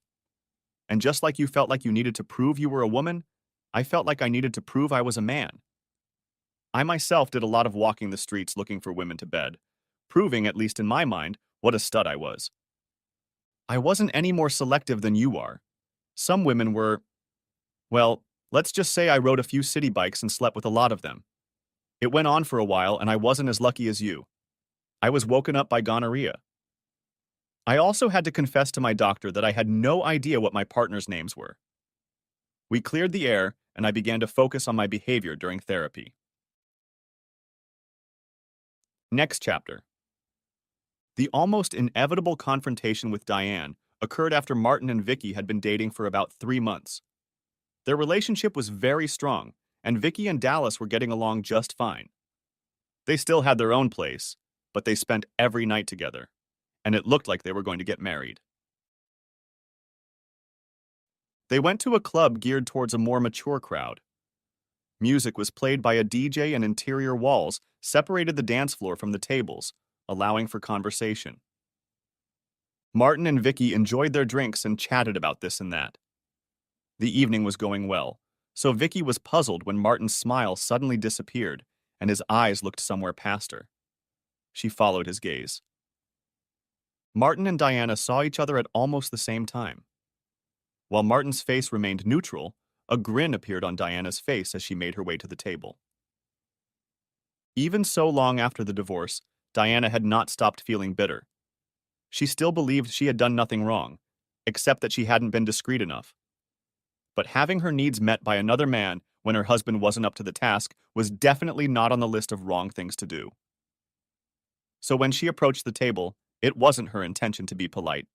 And just like you felt like you needed to prove you were a woman, I felt like I needed to prove I was a man. I myself did a lot of walking the streets looking for women to bed, proving, at least in my mind, what a stud I was. I wasn't any more selective than you are. Some women were, Well, let's just say I rode a few city bikes and slept with a lot of them. It went on for a while, and I wasn't as lucky as you. I was woken up by gonorrhea. I also had to confess to my doctor that I had no idea what my partner's names were. We cleared the air, and I began to focus on my behavior during therapy. Next chapter. The almost inevitable confrontation with Diane occurred after Martin and Vicky had been dating for about 3 months. Their relationship was very strong, and Vicky and Dallas were getting along just fine. They still had their own place, but they spent every night together, and it looked like they were going to get married. They went to a club geared towards a more mature crowd. Music was played by a DJ, and interior walls separated the dance floor from the tables, allowing for conversation. Martin and Vicky enjoyed their drinks and chatted about this and that. The evening was going well, so Vicky was puzzled when Martin's smile suddenly disappeared and his eyes looked somewhere past her. She followed his gaze. Martin and Diana saw each other at almost the same time. While Martin's face remained neutral, a grin appeared on Diana's face as she made her way to the table. Even so long after the divorce, Diana had not stopped feeling bitter. She still believed she had done nothing wrong, except that she hadn't been discreet enough. But having her needs met by another man when her husband wasn't up to the task was definitely not on the list of wrong things to do. So when she approached the table, it wasn't her intention to be polite.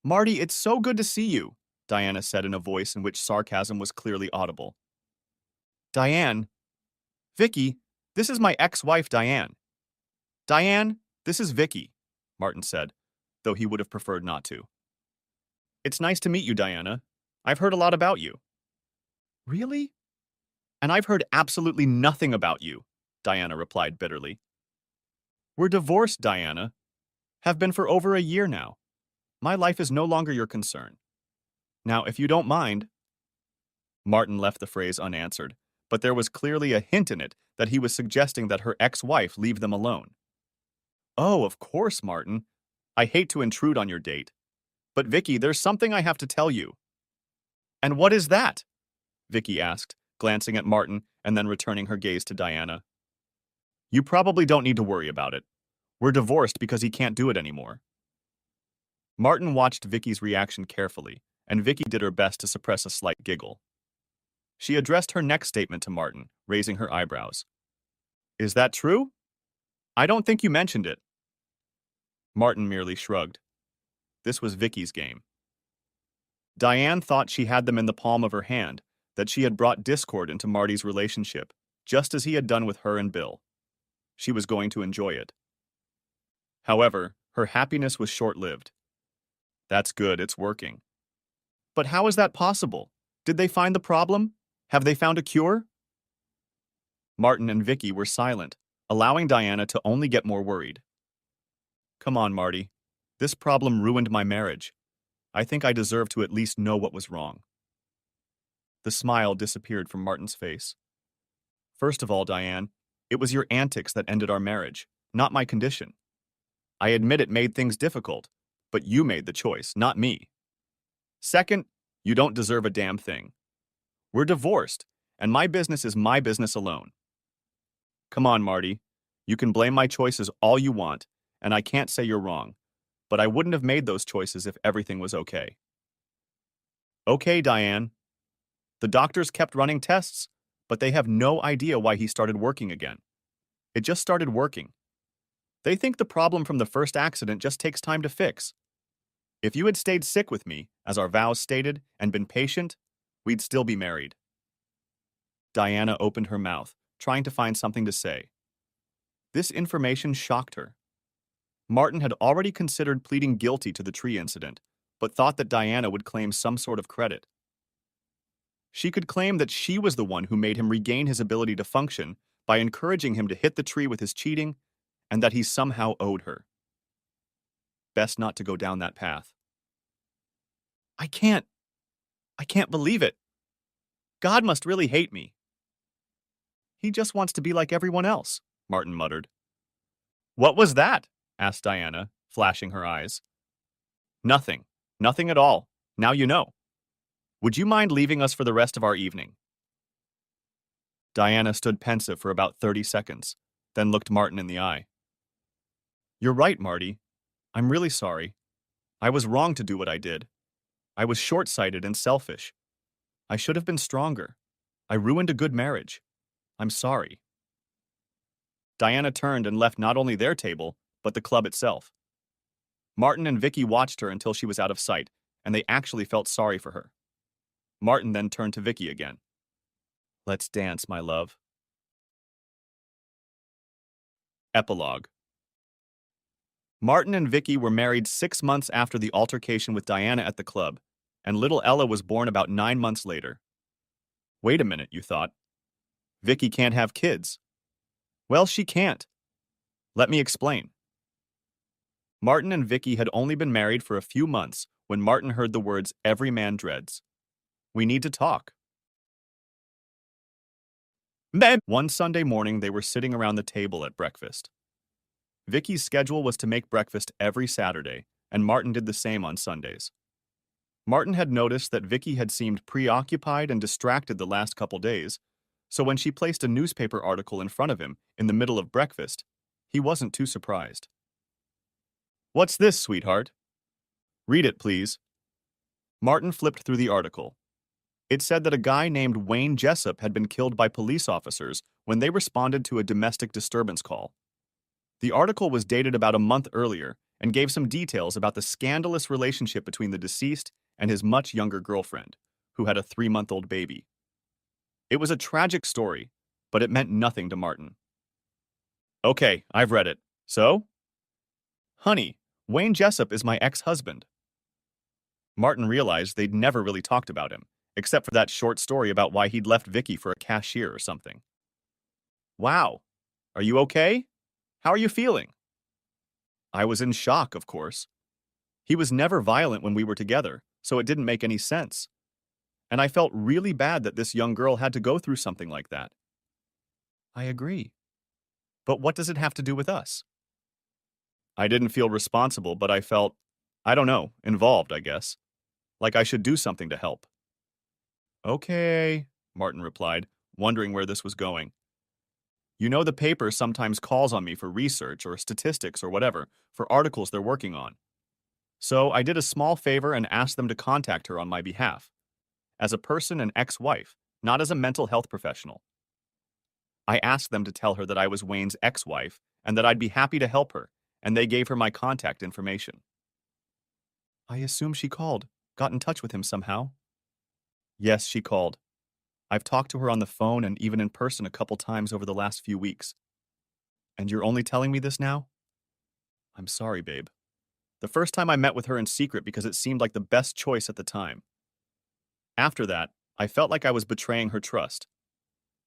"Marty, it's so good to see you," Diana said in a voice in which sarcasm was clearly audible. "Diane, Vicky, this is my ex-wife, Diane." "Diane, this is Vicky," Martin said, though he would have preferred not to. "It's nice to meet you, Diana. I've heard a lot about you." "Really?" "And I've heard absolutely nothing about you," Diana replied bitterly. "We're divorced, Diana. Have been for over a year now. My life is no longer your concern. Now, if you don't mind—" Martin left the phrase unanswered, but there was clearly a hint in it that he was suggesting that her ex-wife leave them alone. "Oh, of course, Martin. I hate to intrude on your date. But Vicky, there's something I have to tell you." "And what is that?" Vicky asked, glancing at Martin and then returning her gaze to Diana. "You probably don't need to worry about it. We're divorced because he can't do it anymore." Martin watched Vicky's reaction carefully, and Vicky did her best to suppress a slight giggle. She addressed her next statement to Martin, raising her eyebrows. "Is that true? I don't think you mentioned it." Martin merely shrugged. This was Vicky's game. Diane thought she had them in the palm of her hand, that she had brought discord into Marty's relationship, just as he had done with her and Bill. She was going to enjoy it. However, her happiness was short-lived. "That's good, it's working." "But how is that possible? Did they find the problem? Have they found a cure?" Martin and Vicky were silent, allowing Diana to only get more worried. "Come on, Marty. This problem ruined my marriage. I think I deserve to at least know what was wrong." The smile disappeared from Martin's face. "First of all, Diane, it was your antics that ended our marriage, not my condition. I admit it made things difficult, but you made the choice, not me. Second, you don't deserve a damn thing. We're divorced, and my business is my business alone. Come on, Marty. You can blame my choices all you want, and I can't say you're wrong, but I wouldn't have made those choices if everything was okay." "Okay, Diane. The doctors kept running tests, but they have no idea why he started working again. It just started working. They think the problem from the first accident just takes time to fix. If you had stayed sick with me, as our vows stated, and been patient, we'd still be married." Diana opened her mouth, trying to find something to say. This information shocked her. Martin had already considered pleading guilty to the tree incident, but thought that Diana would claim some sort of credit. She could claim that she was the one who made him regain his ability to function by encouraging him to hit the tree with his cheating, and that he somehow owed her. Best not to go down that path. I can't believe it. God must really hate me." "He just wants to be like everyone else," Martin muttered. "What was that?" asked Diana, flashing her eyes. "Nothing. Nothing at all. Now you know." Would you mind leaving us for the rest of our evening? Diana stood pensive for about 30 seconds, then looked Martin in the eye. You're right, Marty. I'm really sorry. I was wrong to do what I did. I was short-sighted and selfish. I should have been stronger. I ruined a good marriage. I'm sorry. Diana turned and left not only their table, but the club itself. Martin and Vicky watched her until she was out of sight, and they actually felt sorry for her. Martin then turned to Vicky again. Let's dance, my love. Epilogue. Martin and Vicky were married 6 months after the altercation with Diana at the club, and little Ella was born about 9 months later. Wait a minute, you thought. Vicky can't have kids. Well, she can't. Let me explain. Martin and Vicky had only been married for a few months when Martin heard the words every man dreads. We need to talk. One Sunday morning, they were sitting around the table at breakfast. Vicky's schedule was to make breakfast every Saturday, and Martin did the same on Sundays. Martin had noticed that Vicky had seemed preoccupied and distracted the last couple days, so when she placed a newspaper article in front of him in the middle of breakfast, he wasn't too surprised. What's this, sweetheart? Read it, please. Martin flipped through the article. It said that a guy named Wayne Jessup had been killed by police officers when they responded to a domestic disturbance call. The article was dated about a month earlier and gave some details about the scandalous relationship between the deceased and his much younger girlfriend, who had a 3-month-old baby. It was a tragic story, but it meant nothing to Martin. Okay, I've read it. So? Honey, Wayne Jessup is my ex-husband. Martin realized they'd never really talked about him, except for that short story about why he'd left Vicky for a cashier or something. Wow. Are you okay? How are you feeling? I was in shock, of course. He was never violent when we were together, so it didn't make any sense. And I felt really bad that this young girl had to go through something like that. I agree. But what does it have to do with us? I didn't feel responsible, but I felt, I don't know, involved, I guess. Like I should do something to help. Okay, Martin replied, wondering where this was going. You know, the paper sometimes calls on me for research or statistics or whatever, for articles they're working on. So I did a small favor and asked them to contact her on my behalf. As a person and ex-wife, not as a mental health professional. I asked them to tell her that I was Wayne's ex-wife and that I'd be happy to help her, and they gave her my contact information. I assume she called, got in touch with him somehow. Yes, she called. I've talked to her on the phone and even in person a couple times over the last few weeks. And you're only telling me this now? I'm sorry, babe. The first time I met with her in secret because it seemed like the best choice at the time. After that, I felt like I was betraying her trust.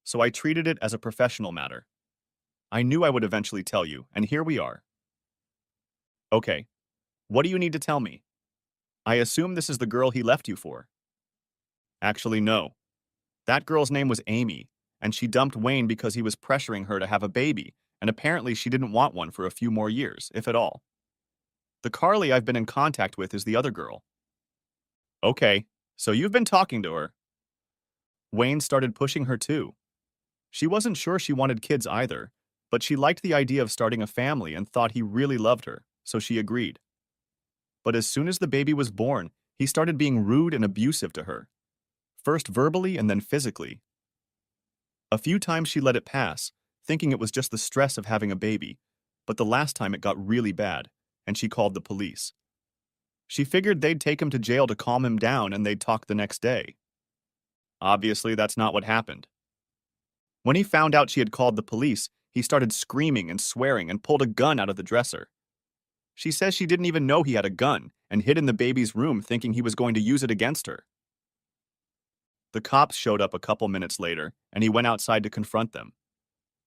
So I treated it as a professional matter. I knew I would eventually tell you, and here we are. Okay, what do you need to tell me? I assume this is the girl he left you for. Actually, no. That girl's name was Amy, and she dumped Wayne because he was pressuring her to have a baby, and apparently she didn't want one for a few more years, if at all. The Carly I've been in contact with is the other girl. Okay, so you've been talking to her. Wayne started pushing her too. She wasn't sure she wanted kids either, but she liked the idea of starting a family and thought he really loved her, so she agreed. But as soon as the baby was born, he started being rude and abusive to her. First verbally and then physically. A few times she let it pass, thinking it was just the stress of having a baby, but the last time it got really bad, and she called the police. She figured they'd take him to jail to calm him down and they'd talk the next day. Obviously, that's not what happened. When he found out she had called the police, he started screaming and swearing and pulled a gun out of the dresser. She says she didn't even know he had a gun and hid in the baby's room thinking he was going to use it against her. The cops showed up a couple minutes later, and he went outside to confront them.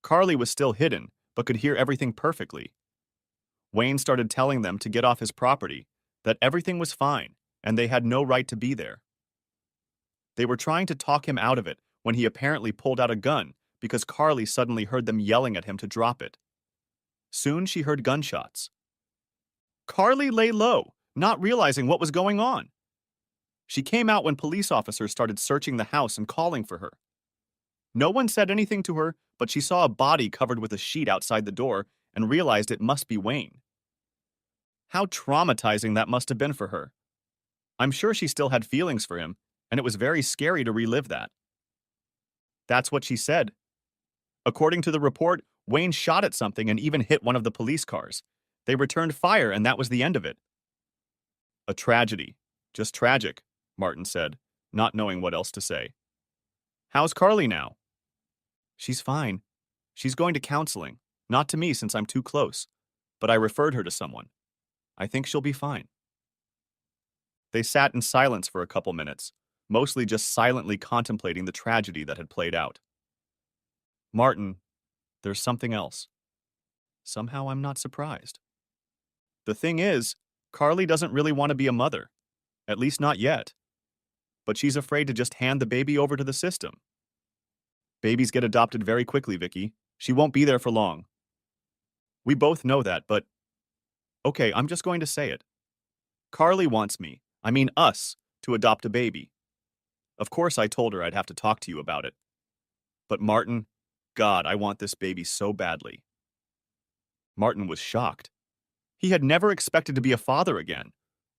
Carly was still hidden, but could hear everything perfectly. Wayne started telling them to get off his property, that everything was fine, and they had no right to be there. They were trying to talk him out of it when he apparently pulled out a gun because Carly suddenly heard them yelling at him to drop it. Soon she heard gunshots. Carly lay low, not realizing what was going on. She came out when police officers started searching the house and calling for her. No one said anything to her, but she saw a body covered with a sheet outside the door and realized it must be Wayne. How traumatizing that must have been for her. I'm sure she still had feelings for him, and it was very scary to relive that. That's what she said. According to the report, Wayne shot at something and even hit one of the police cars. They returned fire, and that was the end of it. A tragedy. Just tragic, Martin said, not knowing what else to say. How's Carly now? She's fine. She's going to counseling. Not to me since I'm too close, but I referred her to someone. I think she'll be fine. They sat in silence for a couple minutes, mostly just silently contemplating the tragedy that had played out. Martin, there's something else. Somehow I'm not surprised. The thing is, Carly doesn't really want to be a mother. At least not yet. But she's afraid to just hand the baby over to the system. Babies get adopted very quickly, Vicky. She won't be there for long. We both know that, but... Okay, I'm just going to say it. Carly wants me, I mean us, to adopt a baby. Of course I told her I'd have to talk to you about it. But Martin, God, I want this baby so badly. Martin was shocked. He had never expected to be a father again,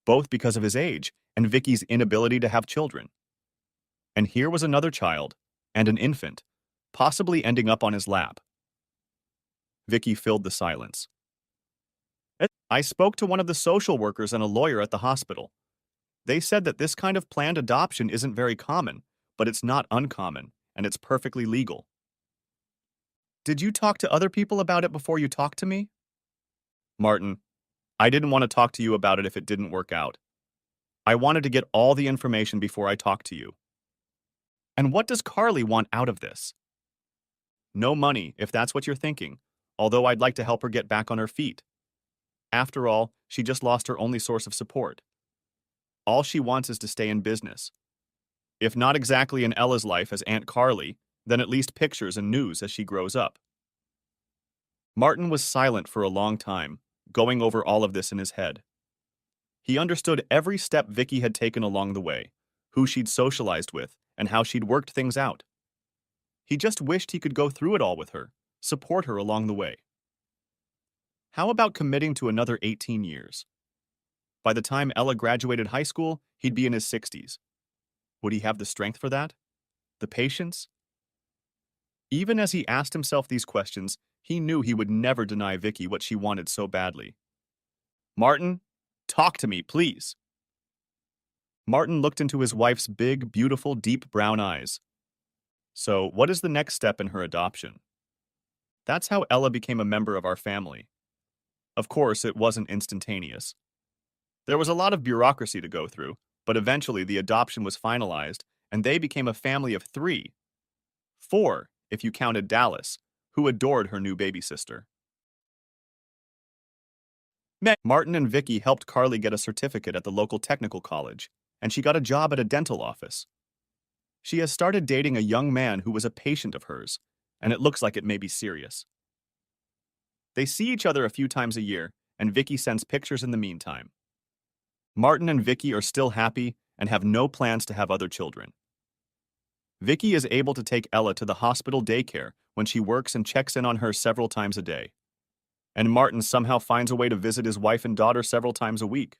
both because of his age and Vicky's inability to have children. And here was another child, and an infant, possibly ending up on his lap. Vicky filled the silence. I spoke to one of the social workers and a lawyer at the hospital. They said that this kind of planned adoption isn't very common, but it's not uncommon, and it's perfectly legal. Did you talk to other people about it before you talked to me? Martin, I didn't want to talk to you about it if it didn't work out. I wanted to get all the information before I talked to you. And what does Carly want out of this? No money, if that's what you're thinking, although I'd like to help her get back on her feet. After all, she just lost her only source of support. All she wants is to stay in business. If not exactly in Ella's life as Aunt Carly, then at least pictures and news as she grows up. Martin was silent for a long time, going over all of this in his head. He understood every step Vicky had taken along the way, who she'd socialized with, and how she'd worked things out. He just wished he could go through it all with her, support her along the way. How about committing to another 18 years? By the time Ella graduated high school, he'd be in his 60s. Would he have the strength for that? The patience? Even as he asked himself these questions, he knew he would never deny Vicky what she wanted so badly. Martin, talk to me, please. Martin looked into his wife's big, beautiful, deep brown eyes. So, what is the next step in her adoption? That's how Ella became a member of our family. Of course, it wasn't instantaneous. There was a lot of bureaucracy to go through, but eventually the adoption was finalized, and they became a family of 3. 4, if you counted Dallas, who adored her new baby sister. Martin and Vicky helped Carly get a certificate at the local technical college, and she got a job at a dental office. She has started dating a young man who was a patient of hers, and it looks like it may be serious. They see each other a few times a year, and Vicky sends pictures in the meantime. Martin and Vicky are still happy and have no plans to have other children. Vicky is able to take Ella to the hospital daycare when she works and checks in on her several times a day. And Martin somehow finds a way to visit his wife and daughter several times a week.